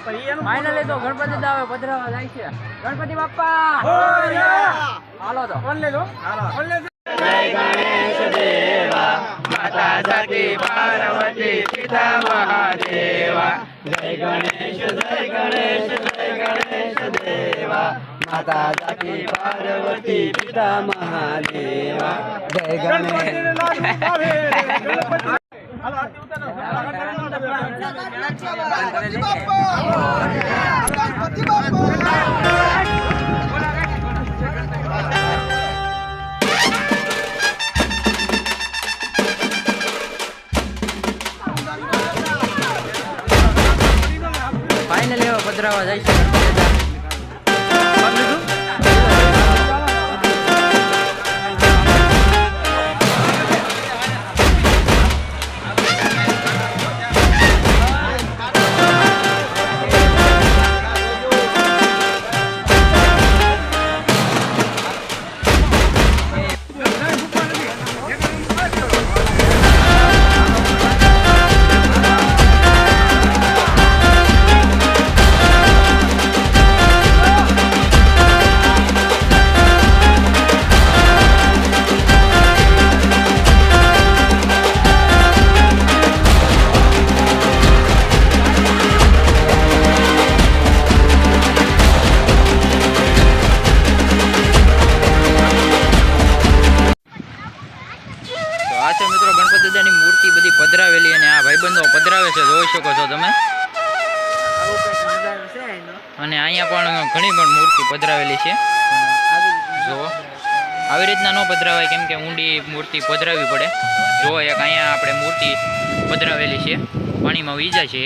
Finally તો ગણપતિ દાવે પધરાવા જાય છે. ગણપતિ બાપ્પા હાલો તો જય ગણેશ દેવા માતા સતી પાર્વતી પિતા મહાદેવા. જય ગણેશ દેવા માતા સતી પાર્વતી પિતા મહાદેવા. જય ગણેશ ફાઇનલી હવે પધરાવા જાય છે. આ છે મિત્રો ગણપતિ દાદાની મૂર્તિ બધી પધરાવેલી અને આ ભાઈબંધો પધરાવે છે, જોઈ શકો છો તમે. અને અહીંયા પણ ઘણી પણ મૂર્તિ પધરાવેલી છે. જો આવી રીતના ન પધરાવાય, કેમ કે ઊંડી મૂર્તિ પધરાવવી પડે. જો એક અહીંયા આપણે મૂર્તિ પધરાવેલી છે, પાણીમાં વીજા છે.